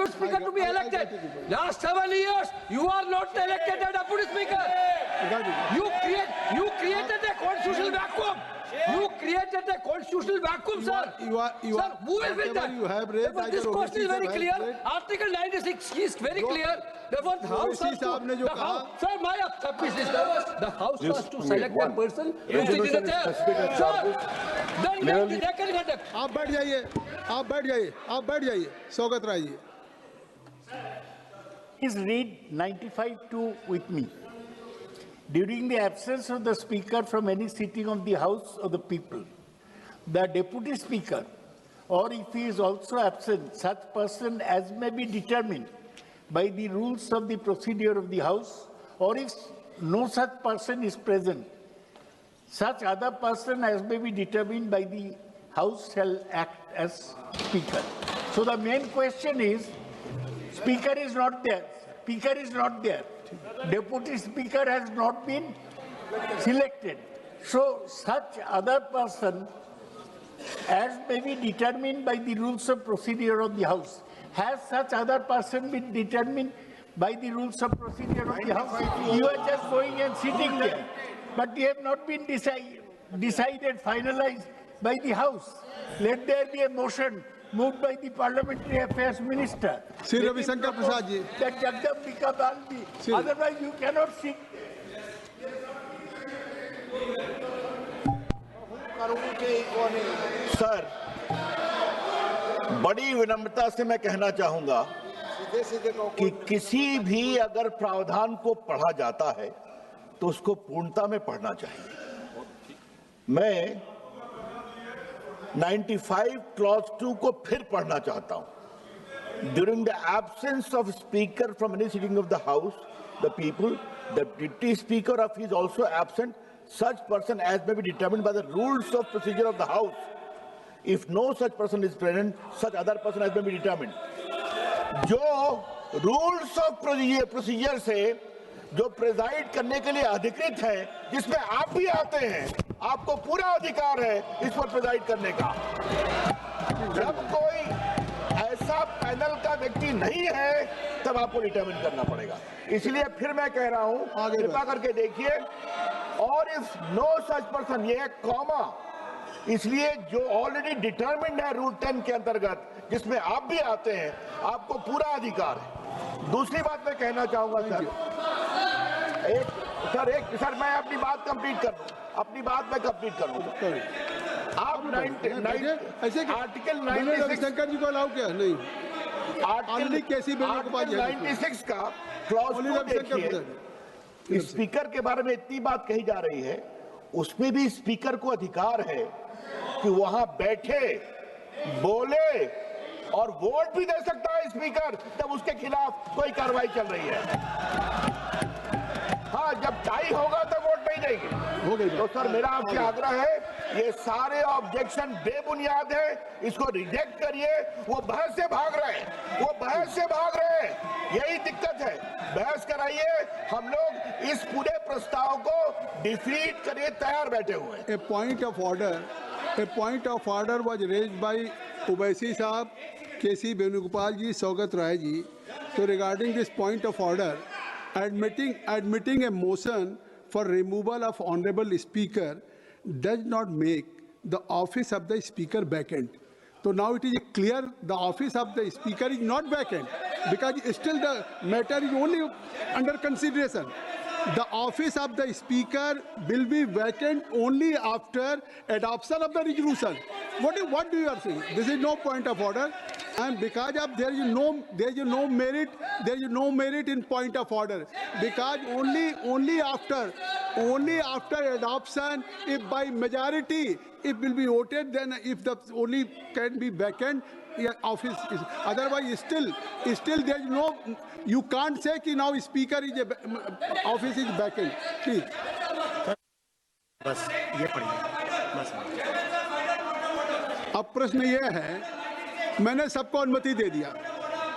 Deputy Speaker to be elected. Last 7 years, you are not elected a Deputy Speaker. You created a constitutional vacuum. You created a constitutional vacuum, sir. Sir, who will win that? But this question is very clear. Article 96 is very clear. Therefore, the House has to, sir, the House has to select one person. Sir, then they can conduct. आप बैठ जाइए स्वागत Rai ji. Please read 95(2) with me. During the absence of the Speaker from any sitting of the House of the People, the Deputy Speaker, or if he is also absent, such person as may be determined by the rules of the procedure of the House, or if no such person is present, such other person as may be determined by the House shall act as Speaker. So the main question is, Speaker is not there. Speaker is not there. Deputy Speaker has not been selected. So such other person as may be determined by the rules of procedure of the House. Has such other person been determined by the rules of procedure of the House? You are just going and sitting there. But they have not been decided, finalized by the House. Let there be a motion moved by the Parliamentary Affairs Minister. Sri Ravi Shankar Prasad ji. That Jagdambika Balbi. Otherwise you cannot seek. Sir, बड़ी विनम्रता से मैं कहना चाहूंगा कि किसी भी अगर प्रावधान को पढ़ा जाता है तो उसको पूर्णता में पढ़ना चाहिए। मैं 95 clause 2 को फिर पढ़ना चाहता हूं। During the absence of speaker from any sitting of the House, the people, the deputy speaker of is also absent, such person as may be determined by the rules of procedure of the House. If no such person is present, such other person as may be determined. जो rules of procedure से जो preside करने के लिए अधिकृत है, जिसमें आप भी आते हैं, आपको पूरा अधिकार है इस पर प्रेजाइड करने का। जब कोई ऐसा पैनल का व्यक्ति नहीं है, तब आपको डिटरमिन करना पड़ेगा। इसलिए फिर मैं कह रहा हूं, कृपा करके देखिए, और इफ नो सच पर्सन, ये है कॉमा, इसलिए जो ऑलरेडी डिटरमिन्ड है रूल 10 के अंतर्गत, जिसमें आप भी आते हैं, आपको पूरा अधिकार है। दूसरी बात मैं कहना चाहूंगा सर, मैं अपनी बात कंप्लीट कर दूं, अपनी बात मैं कंप्लीट कर दूं। आप आर्टिकल 96 शंकर जी को अलाउ किया नहीं, आर्टिकल 96 का क्लॉज 2 देखिए। स्पीकर के बारे में इतनी बात कही जा रही है, उसमें भी स्पीकर को अधिकार है कि वहां बैठे, बोले और वोट भी दे सकता है स्पीकर, तब उसके खिलाफ कोई कार्रवाई चल रही है। हाँ, जब टाई होगा तो वोट नहीं देंगे। तो सर, मेरा आपसे आग्रह है, ये सारे ऑब्जेक्शन बेबुनियाद है, इसको रिजेक्ट करिए। वो बहस से भाग रहे हैं, यही दिक्कत है। बहस कराइए, हम लोग इस पूरे प्रस्ताव को डिफीट करिए, तैयार बैठे हुए हैं। A point of order was raised by Ubaisi Saab, KC Venugopal ji, Saugat Rai ji. So regarding this point of order, admitting a motion for removal of honorable speaker does not make the office of the speaker vacant. So now it is clear the office of the speaker is not vacant, because still the matter is only under consideration. The office of the speaker will be vacant only after adoption of the resolution. What do you are saying? This is no point of order, and because of there is no merit in point of order, because only after adoption, if by majority it will be voted, then if the only can be vacant, office is, otherwise still there is no, you can't say कि now speaker is office is vacant. Please. बस ये पढ़िए, बस। अब प्रश्न ये है, मैंने सबको अनुमति दे दिया।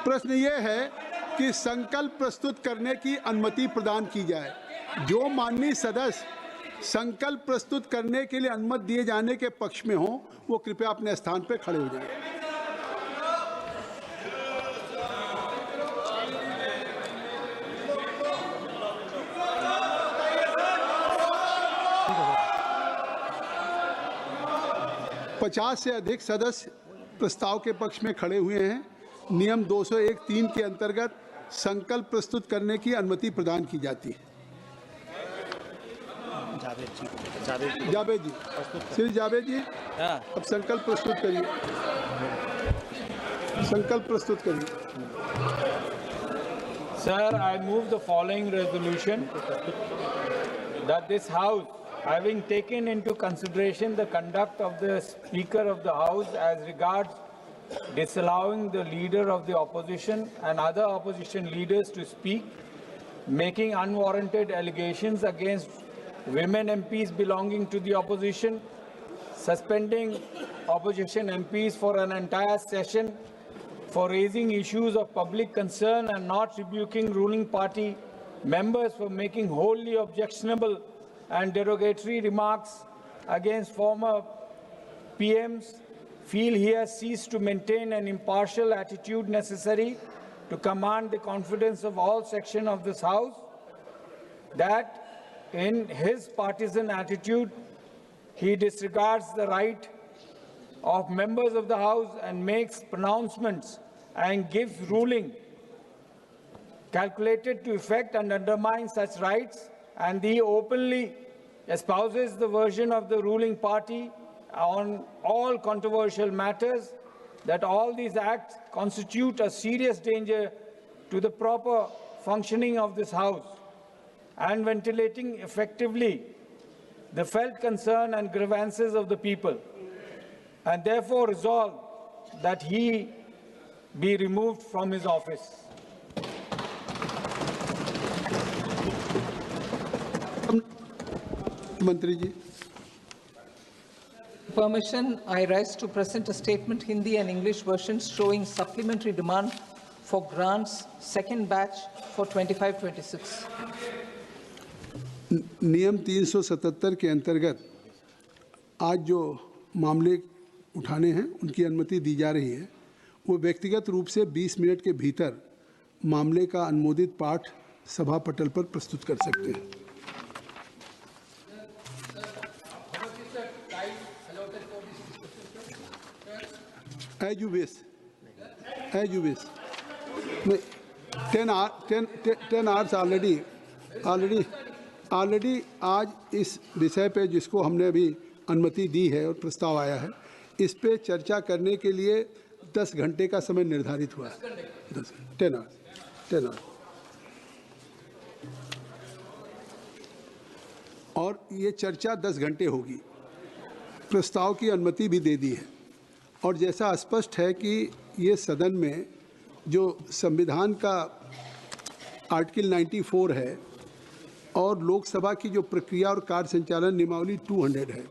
प्रश्न ये है कि संकल्प प्रस्तुत करने की अनुमति प्रदान की जाए। जो माननीय सदस्य संकल्प प्रस्तुत करने के लिए अनुमति दिए जाने के पक्ष में हो, वो कृपया अपने स्थान पर खड़े हो जाएं। 50 से अधिक सदस्य प्रस्ताव के पक्ष में खड़े हुए हैं। नियम 201(3) के अंतर्गत संकल्प प्रस्तुत करने की अनुमति प्रदान की जाती है। जावेद जी, श्री जावेद जी, अब संकल्प प्रस्तुत करिए। संकल्प प्रस्तुत करिए। Sir, I move the following resolution that this House, having taken into consideration the conduct of the Speaker of the House as regards disallowing the Leader of the Opposition and other opposition leaders to speak, making unwarranted allegations against women MPs belonging to the opposition, suspending opposition MPs for an entire session for raising issues of public concern and not rebuking ruling party members for making wholly objectionable and derogatory remarks against former PMs, feel he has ceased to maintain an impartial attitude necessary to command the confidence of all sections of this House, that in his partisan attitude he disregards the right of members of the House and makes pronouncements and gives ruling calculated to effect and undermine such rights, and he openly espouses the version of the ruling party on all controversial matters, that all these acts constitute a serious danger to the proper functioning of this House and ventilating effectively the felt concern and grievances of the people, and therefore resolve that he be removed from his office. मंत्री जी, Permission, I rise to present a statement, Hindi and English versions, showing supplementary demand for grants, second batch for 25-26. नियम 377 के अंतर्गत आज जो मामले उठाने हैं उनकी अनुमति दी जा रही है। वो व्यक्तिगत रूप से 20 मिनट के भीतर मामले का अनुमोदित पाठ सभा पटल पर प्रस्तुत कर सकते हैं। As you wish. As you wish. 10 hours already आज इस विषय पे जिसको हमने अभी अनुमति दी है और प्रस्ताव आया है, इस पे चर्चा करने के लिए 10 घंटे का समय निर्धारित हुआ है। 10 hours। और ये चर्चा 10 घंटे होगी। प्रस्ताव की अनुमति भी दे दी है और जैसा स्पष्ट है कि ये सदन में जो संविधान का आर्टिकल 94 है और लोकसभा की जो प्रक्रिया और कार्य संचालन नियमावली 200 है,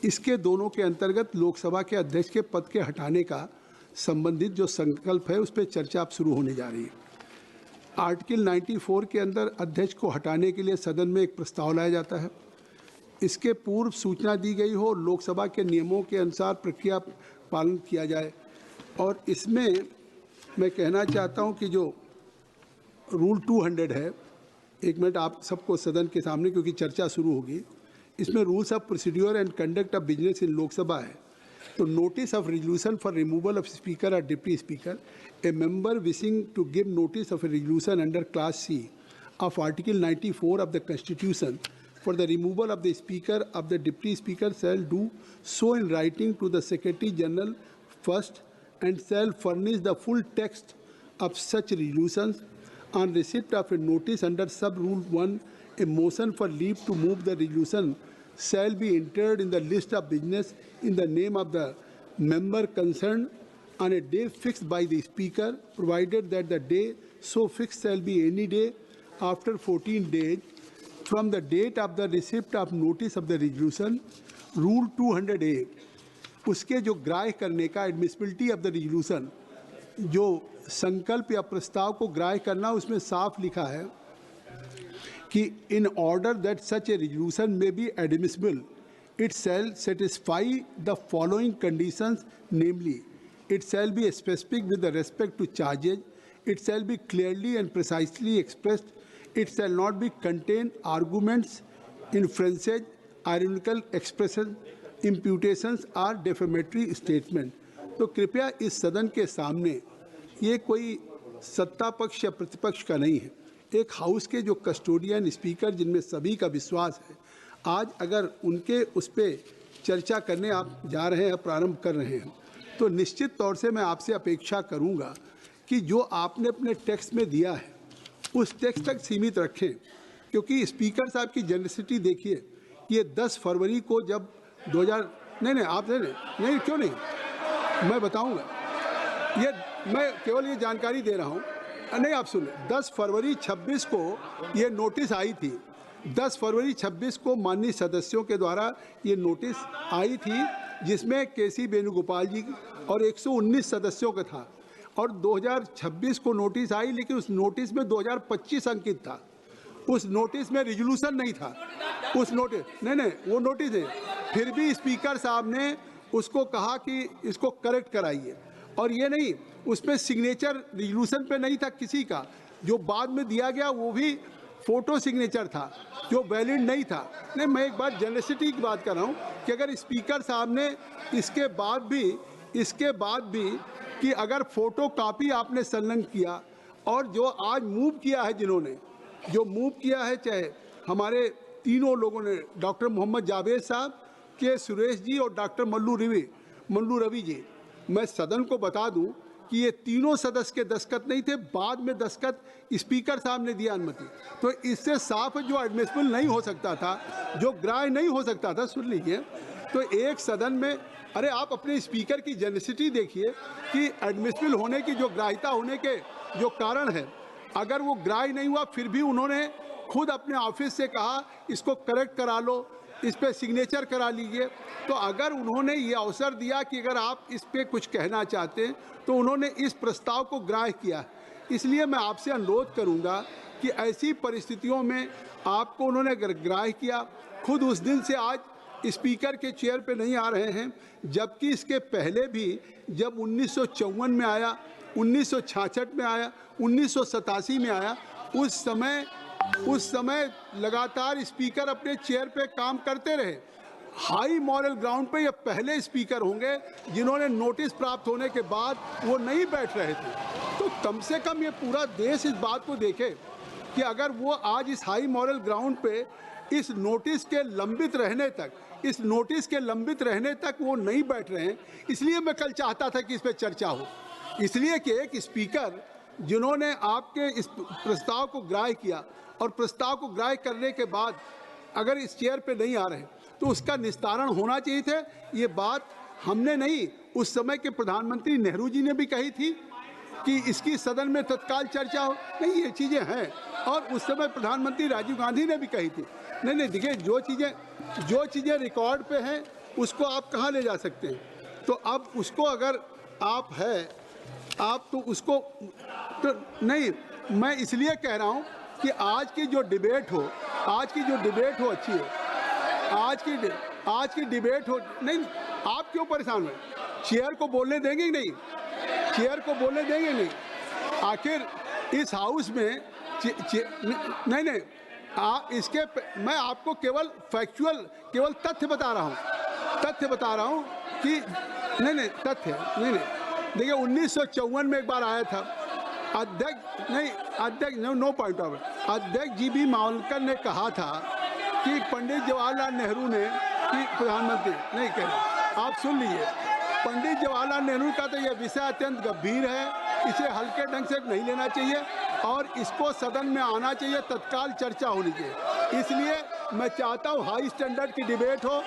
इसके दोनों के अंतर्गत लोकसभा के अध्यक्ष के पद के हटाने का संबंधित जो संकल्प है उस पर चर्चा अब शुरू होने जा रही है। आर्टिकल 94 के अंदर अध्यक्ष को हटाने के लिए सदन में एक प्रस्ताव लाया जाता है। इसके पूर्व सूचना दी गई हो, लोकसभा के नियमों के अनुसार प्रक्रिया पालन किया जाए। और इसमें मैं कहना चाहता हूं कि जो रूल 200 है, एक मिनट आप सबको सदन के सामने, क्योंकि चर्चा शुरू होगी, इसमें rules of procedure and conduct of business in Lok Sabha है। तो notice of resolution for removal of speaker और deputy speaker, a member wishing to give notice of a resolution under clause C of article 94 of the constitution for the removal of the speaker of the deputy speaker shall do so in writing to the Secretary General first and shall furnish the full text of such resolutions on receipt of a notice under sub rule 1. A motion for leave to move the resolution shall be entered in the list of business in the name of the member concerned on a day fixed by the speaker, provided that the day so fixed shall be any day after 14 days from the date of the receipt of notice of the resolution. Rule 200A, उसके जो ग्राह्य करने का admissibility of the resolution, जो संकल्प या प्रस्ताव को ग्राह्य करना, उसमें साफ लिखा है कि in order that such a resolution may be admissible, it shall satisfy the following conditions, namely it shall be specific with the respect to charges, it shall be clearly and precisely expressed, it shall not be contain arguments, inferences, ironical expressions, imputations or defamatory statement. तो कृपया इस सदन के सामने, ये कोई सत्ता पक्ष या प्रतिपक्ष का नहीं है, एक हाउस के जो कस्टोडियन स्पीकर जिनमें सभी का विश्वास है, आज अगर उनके उस पर चर्चा करने आप जा रहे हैं, प्रारंभ कर रहे हैं, तो निश्चित तौर से मैं आपसे अपेक्षा करूंगा कि जो आपने अपने टेक्स्ट में दिया है उस टेक्स्ट तक सीमित रखें, क्योंकि स्पीकर साहब की जेनरसिटी देखिए। ये 10 फरवरी को जब 2000 नहीं आप नहीं क्यों नहीं, मैं बताऊंगा, ये मैं केवल ये जानकारी दे रहा हूँ, नहीं आप सुन, 10 फरवरी 26 को ये नोटिस आई थी। 10 फरवरी 26 को माननीय सदस्यों के द्वारा ये नोटिस आई थी, जिसमें केसी वेणुगोपाल जी और 119 सदस्यों का था, और 2026 को नोटिस आई, लेकिन उस नोटिस में 2025 अंकित था। उस नोटिस में रिजोल्यूशन नहीं था। उस नोटिस नहीं वो नोटिस है, फिर भी स्पीकर साहब ने उसको कहा कि इसको करेक्ट कराइए, और ये नहीं, उस पर सिग्नेचर रिजोल्यूशन पे नहीं था किसी का, जो बाद में दिया गया वो भी फोटो सिग्नेचर था, जो वैलिड नहीं था। नहीं, मैं एक बात जेनरसिटी की बात कर रहा हूँ कि अगर स्पीकर साहब ने इसके बाद भी कि अगर फोटो कॉपी आपने संलग्न किया, और जो आज मूव किया है, जिन्होंने जो मूव किया है, चाहे हमारे तीनों लोगों ने, डॉक्टर मोहम्मद जावेद साहब, के सुरेश जी और डॉक्टर मल्लू रवि जी, मैं सदन को बता दूं कि ये तीनों सदस्य के दस्तखत नहीं थे, बाद में दस्तखत स्पीकर साहब ने दिया अनुमति। तो इससे साफ जो एडमिसिबल नहीं हो सकता था, जो ग्राह्य नहीं हो सकता था, सुन लीजिए, तो एक सदन में, अरे आप अपने स्पीकर की जेनरसिटी देखिए कि एडमिसिबल होने की जो ग्राह्यता होने के जो कारण है, अगर वो ग्राह्य नहीं हुआ, फिर भी उन्होंने खुद अपने ऑफिस से कहा इसको करेक्ट करा लो, इस पे सिग्नेचर करा लीजिए। तो अगर उन्होंने ये अवसर दिया कि अगर आप इस पे कुछ कहना चाहते हैं, तो उन्होंने इस प्रस्ताव को ग्राह्य किया। इसलिए मैं आपसे अनुरोध करूंगा कि ऐसी परिस्थितियों में आपको उन्होंने अगर ग्राह्य किया, खुद उस दिन से आज स्पीकर के चेयर पे नहीं आ रहे हैं, जबकि इसके पहले भी जब 1954 में आया, 1966 में आया, 1987 में आया, उस समय लगातार स्पीकर अपने चेयर पे काम करते रहे। हाई मॉरल ग्राउंड पे ये पहले स्पीकर होंगे जिन्होंने नोटिस प्राप्त होने के बाद वो नहीं बैठ रहे थे। तो कम से कम ये पूरा देश इस बात को देखे कि अगर वो आज इस हाई मॉरल ग्राउंड पे इस नोटिस के लंबित रहने तक वो नहीं बैठ रहे हैं। इसलिए मैं कल चाहता था कि इस पर चर्चा हो, इसलिए कि एक स्पीकर जिन्होंने आपके इस प्रस्ताव को ग्राह्य किया, और प्रस्ताव को ग्राह्य करने के बाद अगर इस चेयर पे नहीं आ रहे तो उसका निस्तारण होना चाहिए था। ये बात हमने नहीं, उस समय के प्रधानमंत्री नेहरू जी ने भी कही थी कि इसकी सदन में तत्काल चर्चा हो। नहीं, ये चीज़ें हैं, और उस समय प्रधानमंत्री राजीव गांधी ने भी कही थी। नहीं देखिए, जो चीज़ें रिकॉर्ड पे हैं उसको आप कहाँ ले जा सकते हैं। तो अब उसको अगर आप तो उसको तो नहीं, मैं इसलिए कह रहा हूँ कि आज की जो डिबेट हो अच्छी है। आज की डिबेट हो, नहीं आप क्यों परेशान हो? चेयर को बोलने देंगे कि नहीं? आखिर इस हाउस में नहीं इसके मैं आपको केवल फैक्चुअल केवल तथ्य बता रहा हूँ कि तथ्य देखिए 1954 में एक बार आया था अध्यक्ष नो पॉइंट ऑफ अध्यक्ष जी बी मावलकर ने कहा था कि पंडित जवाहरलाल नेहरू ने कि प्रधानमंत्री नहीं कह रहे, आप सुन लीजिए, पंडित जवाहरलाल नेहरू का तो यह विषय अत्यंत गंभीर है, इसे हल्के ढंग से नहीं लेना चाहिए और इसको सदन में आना चाहिए, तत्काल चर्चा होनी चाहिए। इसलिए मैं चाहता हूँ हाई स्टैंडर्ड की डिबेट हो।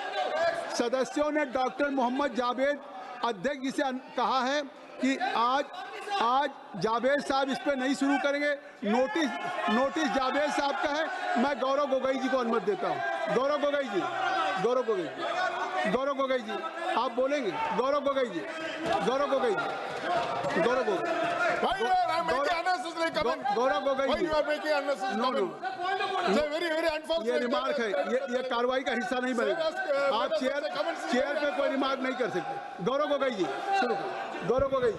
सदस्यों ने डॉक्टर मोहम्मद जावेद अध्यक्ष जी से कहा है कि आज जावेद साहब इस पर नहीं शुरू करेंगे, नोटिस जावेद साहब का है। मैं गौरव गोगोई जी को अनुमति देता हूँ। गौरव गोगोई जी आप बोलेंगे। गौरव गोगोई जी गौरव गोगोई ये रिमार्क है, ये कार्रवाई का हिस्सा नहीं बनेगा। आप चेयर पे कोई रिमार्क नहीं कर सकते। गौरव गोगोई जी शुरू करें। गौरव गोगोई जी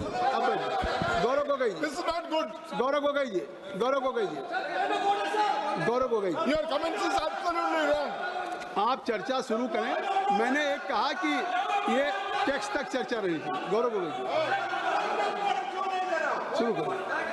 Your comments is absolutely wrong. आप चर्चा शुरू करें। मैंने एक कहा कि ये टेक्स्ट तक चर्चा रही थी। गौरव गोगोई जी शुरू करें।